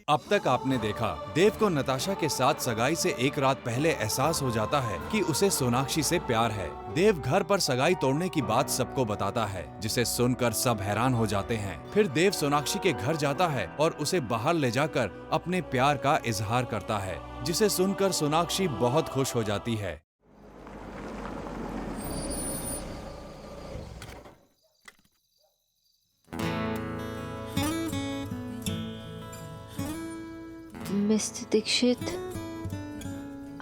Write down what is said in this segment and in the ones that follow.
अब तक आपने देखा, देव को नताशा के साथ सगाई से एक रात पहले एहसास हो जाता है कि उसे सोनाक्षी से प्यार है। देव घर पर सगाई तोड़ने की बात सबको बताता है, जिसे सुनकर सब हैरान हो जाते हैं। फिर देव सोनाक्षी के घर जाता है और उसे बाहर ले जाकर अपने प्यार का इजहार करता है, जिसे सुनकर सोनाक्षी बहुत खुश हो जाती है। मिस्टर दीक्षित,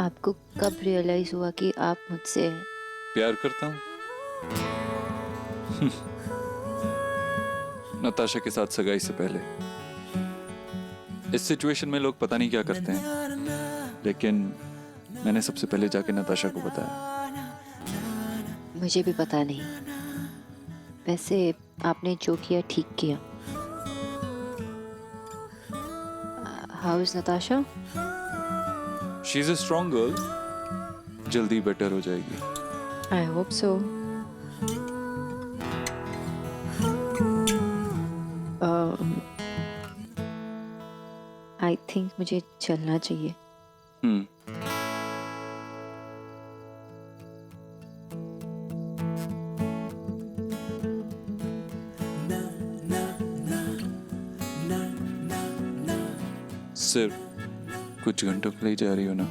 आपको कब रियलाइज हुआ कि आप मुझसे प्यार करता हूँ? नताशा के साथ सगाई से पहले। इस सिचुएशन में लोग पता नहीं क्या करते हैं, लेकिन मैंने सबसे पहले जाके नताशा को बताया। मुझे भी पता नहीं। वैसे आपने जो किया ठीक किया। How is Natasha? She is a strong girl, जल्दी बेटर हो जाएगी। I hope so. I think मुझे चलना चाहिए। सिर्फ कुछ घंटों के लिए जा रही हो ना?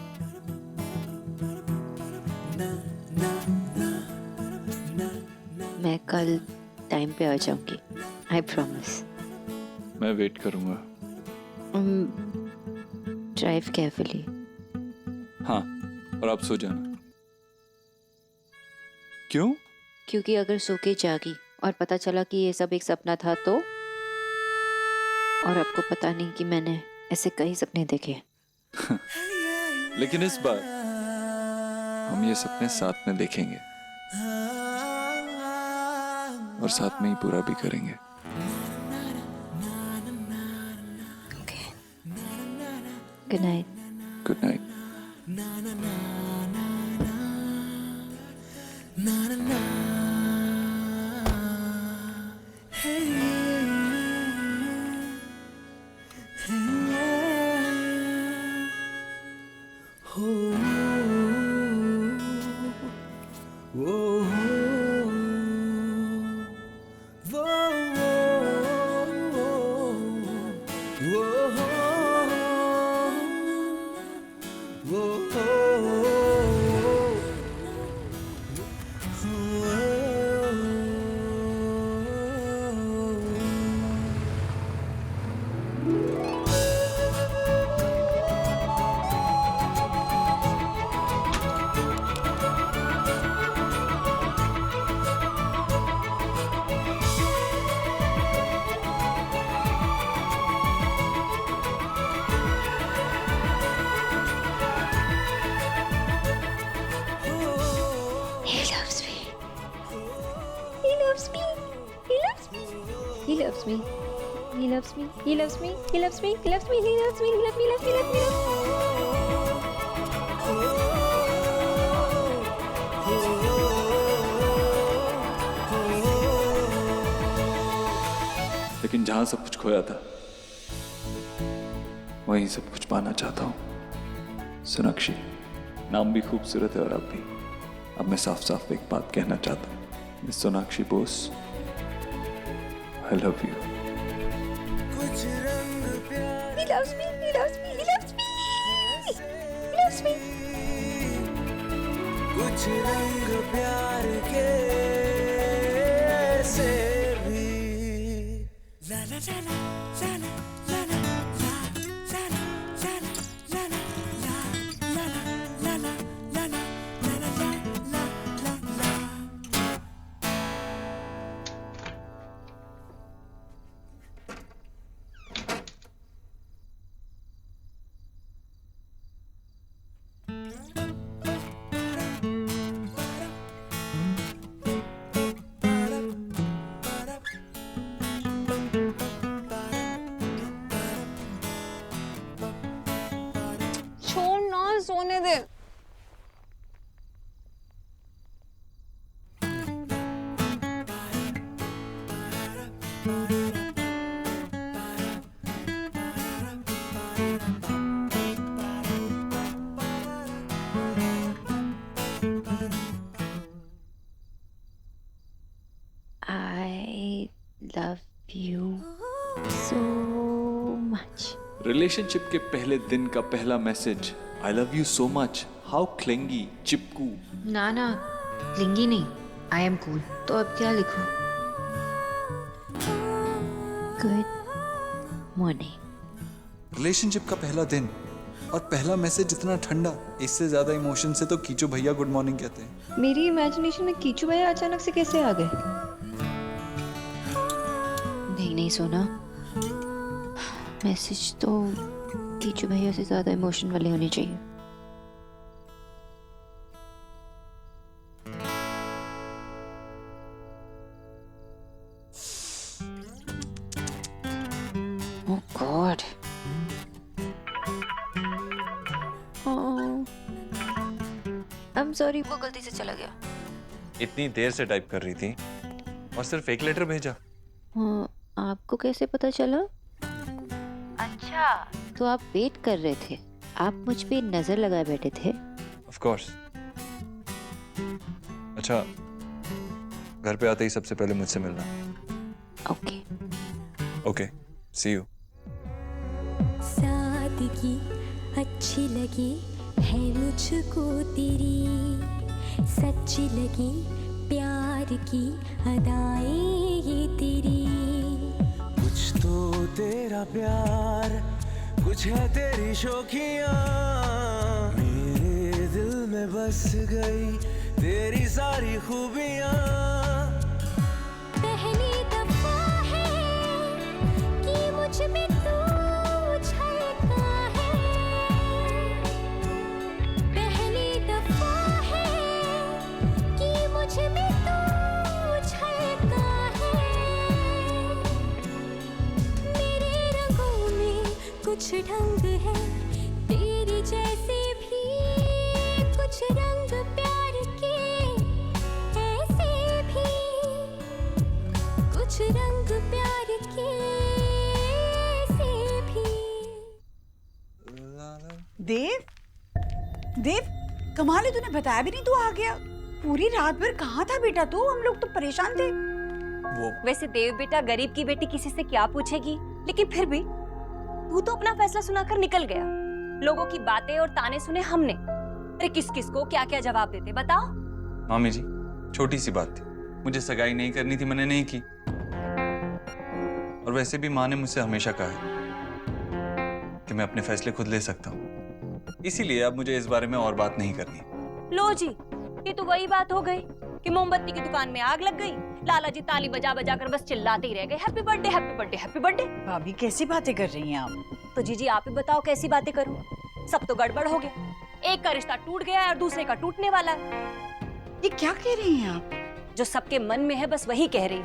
मैं कल टाइम पे आ जाऊंगी, आई प्रॉमिस। मैं वेट करूंगा। Drive carefully. हाँ, और आप सो जाना। क्यों? क्योंकि अगर सो के जागी और पता चला कि ये सब एक सपना था तो? और आपको पता नहीं कि मैंने ऐसे कई सपने देखे। लेकिन इस बार हम ये सपने साथ में देखेंगे और साथ में ही पूरा भी करेंगे। Good night. Good night. He loves me. He loves me. He loves me. He loves me. He loves me. He loves me. He loves me. He loves me. He loves me. लेकिन जहां सब कुछ खोया था, वहीं सब कुछ पाना चाहता हूं। सोनाक्षी, नाम भी खूबसूरत है और आप भी। अब मैं साफ साफ एक बात कहना चाहता हूं। Miss Sonakshi Bose, I love you. He loves me. He loves me. He loves me. He loves me. कुछ रंग प्यार के ऐसे भी ला ला ला ला ला ला ला सोने दे। love you so much. Relationship के पहले दिन का पहला message, I love you so much. How clingy, चिपकू। ना ना, क्लिंगी नहीं, आई एम कूल। तो अब क्या लिखूं? Good morning. रिलेशनशिप का पहला दिन और पहला मैसेज इतना ठंडा, इससे ज्यादा इमोशन से तो कीचू भैया गुड मॉर्निंग कहते हैं। मेरी इमेजिनेशन में कीचू भैया अचानक से कैसे आ गए? नहीं सोना, मैसेज तो कीचू भैया से ज्यादा इमोशन वाले होने चाहिए। Oh God. I'm sorry, वो गलती से चला गया। इतनी देर से टाइप कर रही थी और सिर्फ एक लेटर भेजा। हाँ, आपको कैसे पता चला? अच्छा, तो आप वेट कर रहे थे, आप मुझ पे नजर लगाए बैठे थे। Of course. अच्छा, घर पे आते ही सबसे पहले मुझसे मिलना। ओके। Okay, see you. सादगी अच्छी लगी है मुझको तेरी, सच्ची लगी प्यार की अदाएं ये तेरी। कुछ तो तेरा प्यार, कुछ है तेरी शौकियाँ, मेरे दिल में बस गई तेरी सारी खूबियाँ। पहली दफा है कि मुझ में तू झलका है, पहली दफा है कि मुझ में तू झलका है। मेरे रंगों में कुछ ढंग है तेरी जैसे भी, कुछ रंग प्यार के ऐसे भी, कुछ रंग प्यार के ऐसे भी। देव, देव, कमाल है, तूने बताया भी नहीं, तू आ गया। पूरी रात भर कहाँ था बेटा तू? हम लोग तो परेशान थे। वैसे देव बेटा, गरीब की बेटी किसी से क्या पूछेगी, लेकिन फिर भी तू तो अपना फैसला सुनाकर निकल गया। लोगों की बातें और ताने सुने हमने। अरे किस किस को क्या क्या जवाब देते, बताओ। मामी जी, छोटी सी बात थी, मुझे सगाई नहीं करनी थी, मैंने नहीं की। और वैसे भी माँ ने मुझसे हमेशा कहा है कि मैं अपने फैसले खुद ले सकता हूँ, इसीलिए अब मुझे इस बारे में और बात नहीं करनी। लो जी, ये तो वही बात हो गई कि मोमबत्ती की दुकान में आग लग गई, लाला जी ताली बजा बजा कर बस चिल्लाते ही रह गए, happy birthday happy birthday happy birthday. भाभी कैसी बातें कर रही हैं आप? तो जीजी आप ही बताओ कैसी बातें करूं? सब तो गड़बड़ हो गया, एक का रिश्ता टूट गया और दूसरे का टूटने वाला है। ये क्या कह रही हैं आप? जो सबके मन में है बस वही कह रही।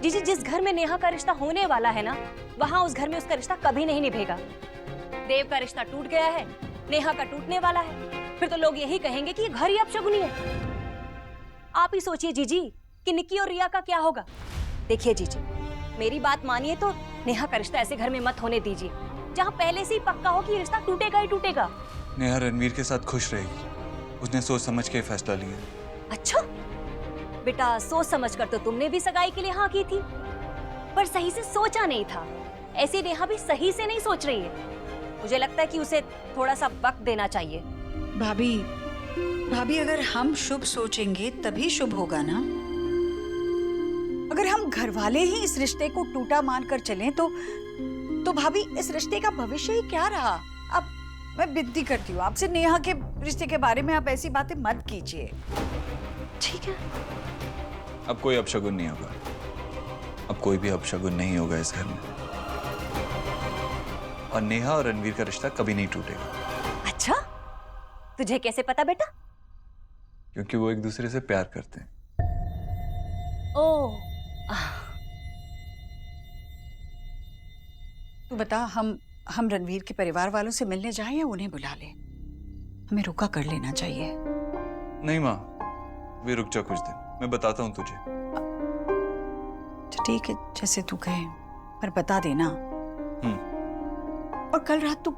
जीजी, जिस घर में नेहा का रिश्ता होने वाला है ना, वहाँ उस घर में उसका रिश्ता कभी नहीं निभेगा। देव का रिश्ता टूट गया है, नेहा का टूटने वाला है, फिर तो लोग यही कहेंगे कि ये घर ही अपशगुनी है। आप ही सोचिए जीजी कि निक्की और रिया का क्या होगा। देखिए जीजी, मेरी बात मानिए तो नेहा का रिश्ता ऐसे घर में मत होने दीजिए जहाँ पहले से ही पक्का हो कि ये रिश्ता टूटेगा ही टूटेगा। नेहा रणवीर के साथ खुश रहेगी, उसने सोच समझ के फैसला लिया। अच्छा बेटा, सोच समझ कर तो तुमने भी सगाई के लिए हाँ की थी, पर सही से सोचा नहीं था। ऐसे नेहा भी सही से नहीं सोच रही है। मुझे लगता है कि उसे थोड़ा सा वक्त देना चाहिए। भाभी, भाभी अगर हम शुभ सोचेंगे तभी शुभ होगा ना। अगर हम घर वाले ही इस रिश्ते को टूटा मानकर चलें तो भाभी इस रिश्ते का भविष्य ही क्या रहा? अब मैं विनती करती हूँ आपसे, नेहा के रिश्ते के बारे में आप ऐसी बातें मत कीजिए, ठीक है? अब कोई अपशगुन नहीं होगा, अब कोई भी अपशगुन नहीं होगा इस घर में, और नेहा और रणवीर का रिश्ता कभी नहीं टूटेगा। अच्छा, तुझे कैसे पता बेटा? क्योंकि वो एक दूसरे से प्यार करते हैं। ओह, तू बता, हम रणवीर के परिवार वालों से मिलने जाएं या उन्हें बुला लें? हमें रुका कर लेना चाहिए। नहीं माँ, वे रुक जा कुछ दिन, मैं बताता हूँ तुझे। तो ठीक है, जैसे तू कहे, पर बता देना। और कल रात तू,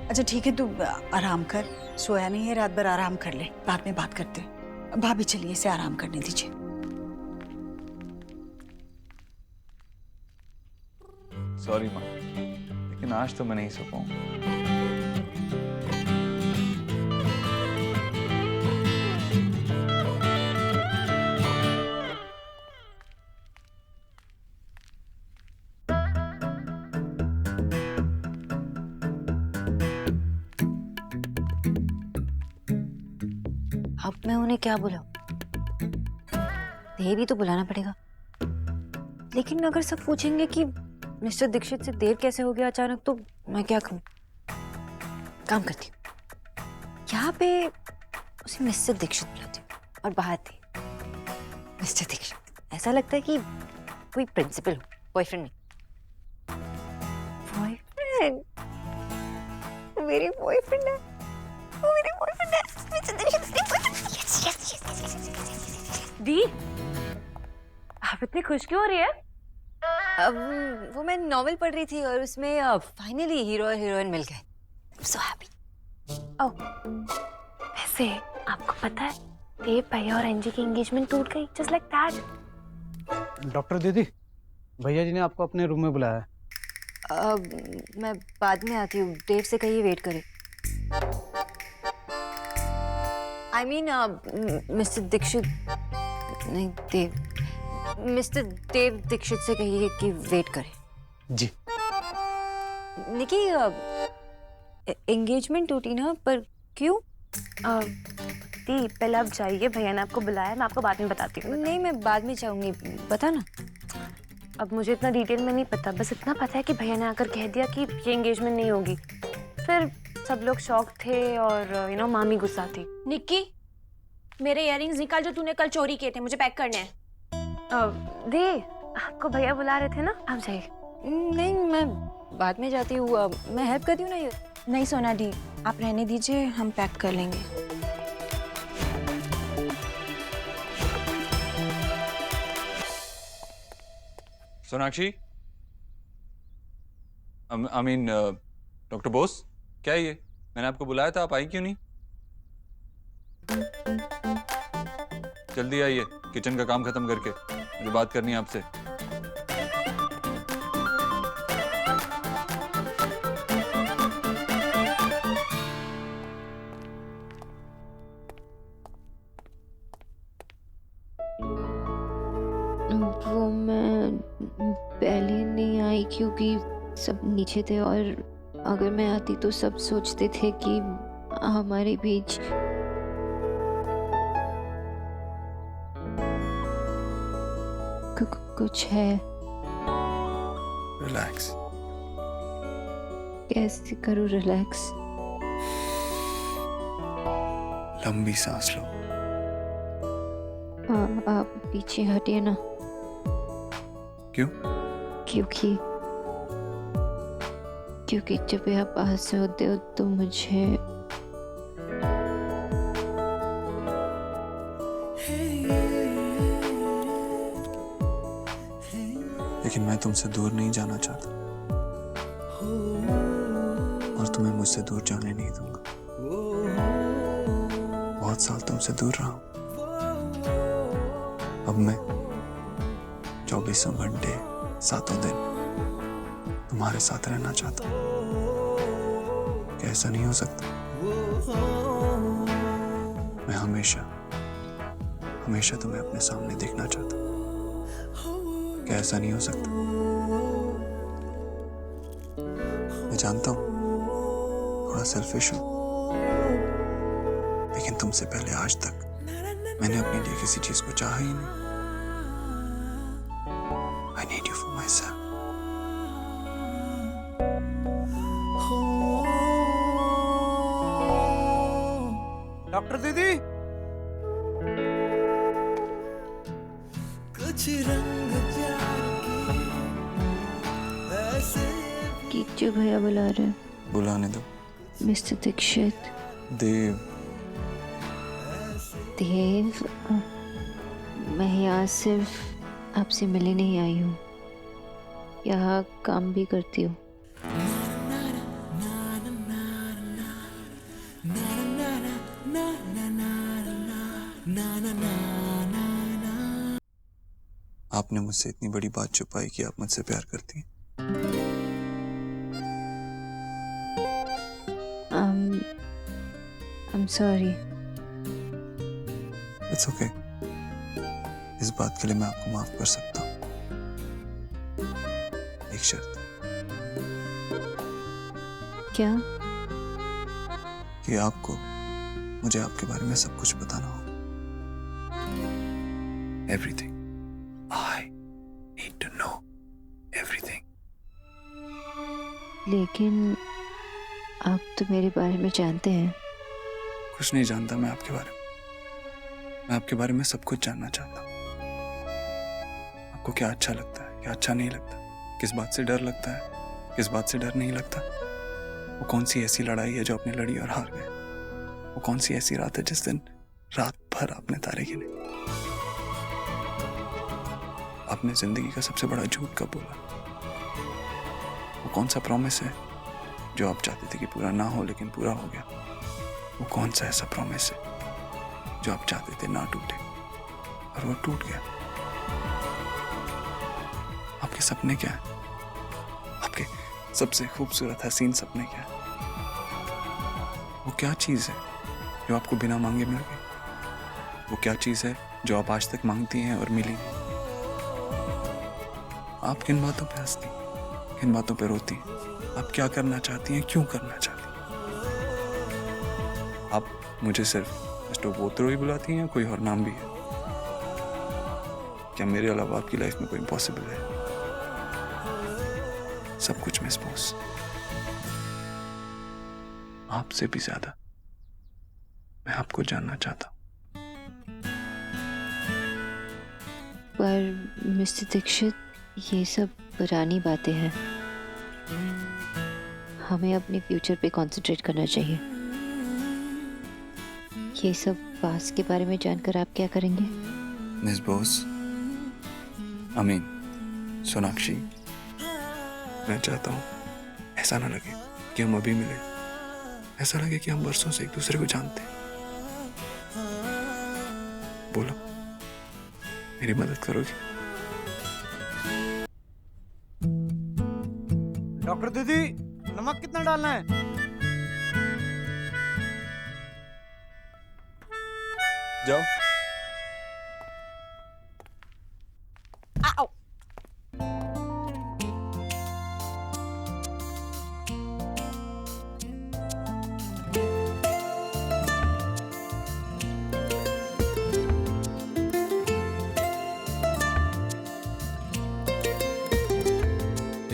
अच्छा ठीक है, तू आराम कर, सोया नहीं है, रात भर आराम कर ले, बाद में बात करते हैं। भाभी चलिए, इसे आराम करने दीजिए। सॉरी माँ, लेकिन आज तो मैं नहीं सो पाऊंगा। अब मैं उन्हें क्या बुलाऊं? देव ही तो बुलाना पड़ेगा। लेकिन अगर सब पूछेंगे कि मिस्टर दीक्षित से देव कैसे हो गया अचानक, तो मैं क्या कहूँ? काम करती हूँ, यहाँ पे उसे मिस्टर दीक्षित बुलाती हूँ और बाहर थी मिस्टर दीक्षित। ऐसा लगता है कि कोई प्रिंसिपल हो, बॉयफ्रेंड नहीं। बॉयफ्रेंड? मेरी बॉयफ्रेंड है, वो मेरी बॉयफ्रेंड है। Mister Dixit yes, yes, yes, yes, yes, yes, yes, yes. दी, आप इतनी खुश क्यों हो रही है? वो मैं नॉवेल पढ़ रही थी और उसमें फाइनली हीरो और हीरोइन मिल गए। So happy. ओह, वैसे आपको पता है देव भैया और एंजी की एंगेजमेंट टूट गई, जस्ट लाइक दैट। डॉक्टर दीदी, भैया जी ने आपको अपने रूम में बुलाया है। मैं बाद में आती हूँ, देव से कहिए वेट करे। I mean, मिस्टर दीक्षित नहीं, देव, मिस्टर देव दीक्षित से कहिए कि वेट करे। जी। निकी, एंगेजमेंट टूटी ना, पर क्यों? दी, पहले आप जाइए, भैया ने आपको बुलाया, मैं आपको बाद में बताती हूँ। नहीं, मैं बाद में चाहूंगी, बता ना। अब मुझे इतना डिटेल में नहीं पता, बस इतना पता है कि भैया ने आकर कह दिया कि ये एंगेजमेंट नहीं होगी। फिर सब लोग शॉक थे और मामी गुस्सा थी। निक्की, मेरे इयररिंग्स निकाल जो तूने कल चोरी किए थे, मुझे पैक करने हैं। दी, आपको भैया बुला रहे थे ना, आप जाइए। नहीं, मैं बाद में जाती हूँ, मैं हेल्प करती हूँ ना। ये नहीं सोना दी, आप रहने दीजिए, हम पैक कर लेंगे। Sonakshi, I mean doctor Bose, क्या है ये? मैंने आपको बुलाया था, आप आई क्यों नहीं? जल्दी आइए, किचन का काम खत्म करके, मुझे बात करनी है आपसे। वो मैं पहले नहीं आई क्योंकि सब नीचे थे, और अगर मैं आती तो सब सोचते थे कि हमारे बीच कुछ है। रिलैक्स। कैसे करूँ रिलैक्स? लंबी सांस लो। आप पीछे हटिए ना। क्यों? क्योंकि जब भी आप पास होते हो तो मुझे लेकिन मैं तुमसे दूर नहीं जाना चाहता, और तुम्हें मुझसे दूर जाने नहीं दूंगा। बहुत साल तुमसे दूर रहा हूं, अब मैं 24 घंटे 7 दिन तुम्हारे साथ रहना चाहता हूं। क्या ऐसा नहीं हो सकता? मैं हमेशा तुम्हें अपने सामने देखना चाहता हूं। क्या ऐसा नहीं हो सकता? मैं जानता हूं थोड़ा सेल्फिश हूं, लेकिन तुमसे पहले आज तक मैंने अपने लिए किसी चीज को चाहा ही नहीं। I need you for myself. Doctor दीदी, कुछ रंग प्यार के ऐसे कीचू भैया बुला रहे हैं। बुलाने दो। मिस्टर दीक्षित। देव। देव, मैं यहाँ सिर्फ आपसे मिलने नहीं आई हूँ, यहाँ काम भी करती हूँ। आपने मुझसे इतनी बड़ी बात छुपाई कि आप मुझसे प्यार करती हैं। सॉरी। It's okay. इस बात के लिए मैं आपको माफ कर सकता हूँ, एक शर्त। क्या? कि आपको मुझे आपके बारे में सब कुछ बताना हो। Everything. I need to know everything. लेकिन आप तो मेरे बारे में जानते हैं। कुछ नहीं जानता मैं आपके बारे में। मैं आपके बारे में सब कुछ जानना चाहता हूँ। आपको क्या अच्छा लगता है, क्या अच्छा नहीं लगता, किस बात से डर लगता है, किस बात से डर नहीं लगता। वो कौन सी ऐसी लड़ाई है जो आपने लड़ी और हार गए। वो कौन सी ऐसी रात है जिस दिन रात भर आपने तारे गिने। आपने जिंदगी का सबसे बड़ा झूठ कब बोला। वो कौन सा प्रॉमिस है जो आप चाहते थे कि पूरा ना हो लेकिन पूरा हो गया। वो कौन सा ऐसा प्रॉमिस है जो आप चाहते थे ना टूटे और वो टूट गया। आपके सपने क्या है? आपके सबसे खूबसूरत हसीन सपने क्या है? वो क्या चीज है जो आपको बिना मांगे मिल गई? वो क्या चीज है जो आप आज तक मांगती हैं और मिली? आप किन बातों पे हंसती, किन बातों पे रोती? आप क्या करना चाहती हैं, क्यों करना चाहती हैं? आप मुझे सिर्फ मिस्टर बोत्रो ही बुलाती हैं या कोई और नाम भी है? क्या मेरे अलावा आपकी लाइफ में कोई इम्पॉसिबल है? सब कुछ मिस बॉस। आपसे भी ज्यादा मैं आपको जानना चाहता हूं। पर मिस्टर दीक्षित, ये सब पुरानी बातें हैं। हमें अपने फ्यूचर पे कंसंट्रेट करना चाहिए। ये सब पास्ट के बारे में जानकर आप क्या करेंगे? मिस बोस, अमीन, सोनाक्षी, मैं चाहता हूं ऐसा ना लगे कि हम अभी मिले। ऐसा लगे कि हम बरसों से एक दूसरे को जानते हैं। बोलो, मेरी मदद करोगी? डॉक्टर दीदी, नमक कितना डालना है? जाओ।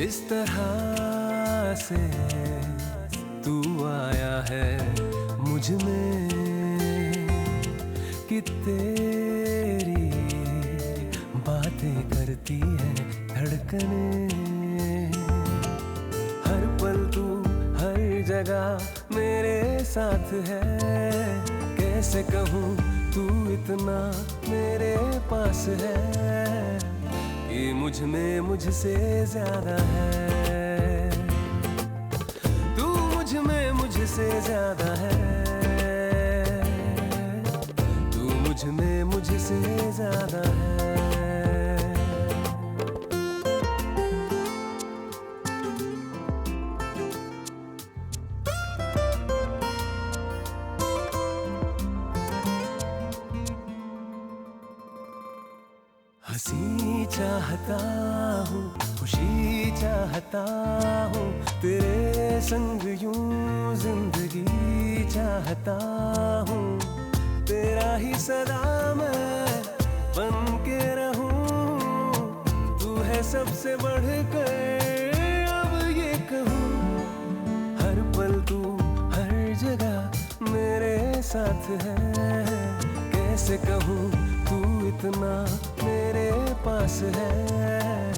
इस तरह से तू आया है मुझ में कि तेरी बातें करती है धड़कने। हर पल तू हर जगह मेरे साथ है। कैसे कहूँ तू इतना मेरे पास है कि मुझ में मुझसे ज्यादा है। तू मुझ में मुझसे ज्यादा है। तू मुझ में मुझसे ज्यादा है। हंसी चाहता हूँ, खुशी चाहता हूँ, तेरे संग यूं जिंदगी चाहता हूँ। तेरा ही सदा मैं बन के रहूं। तू है सबसे बढ़कर अब ये कहूँ। हर पल तू हर जगह मेरे साथ है। कैसे कहूँ तू इतना मेरे पास है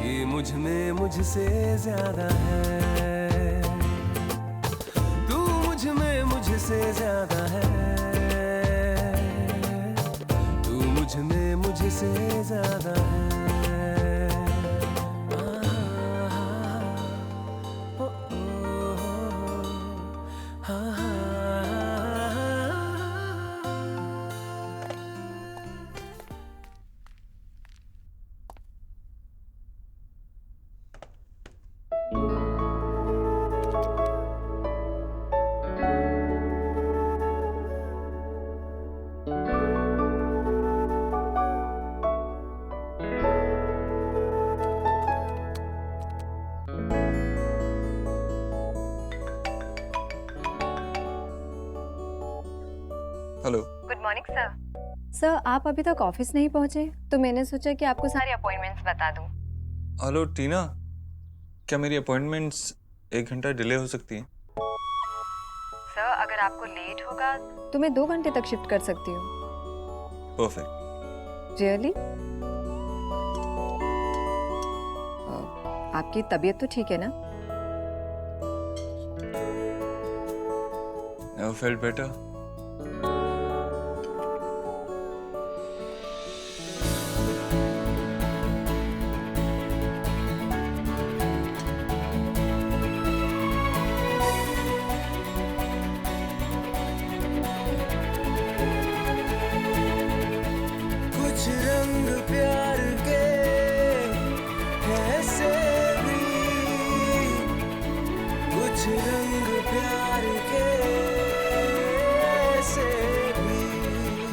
कि मुझ में मुझसे ज्यादा है। तू मुझ में मुझसे ज्यादा है। तू मुझ में मुझसे ज्यादा है। Morning sir. सर आप अभी तक ऑफिस नहीं पहुंचे तो मैंने सोचा कि आपको सारे अपॉइंटमेंट्स बता दूं। हेलो टीना, क्या मेरी अपॉइंटमेंट्स 1 घंटा डिले हो सकती हैं? सर अगर आपको लेट होगा तो मैं 2 घंटे तक शिफ्ट कर सकती हूँ। परफेक्ट। रियली? आपकी तबीयत तो ठीक है ना? Never felt better.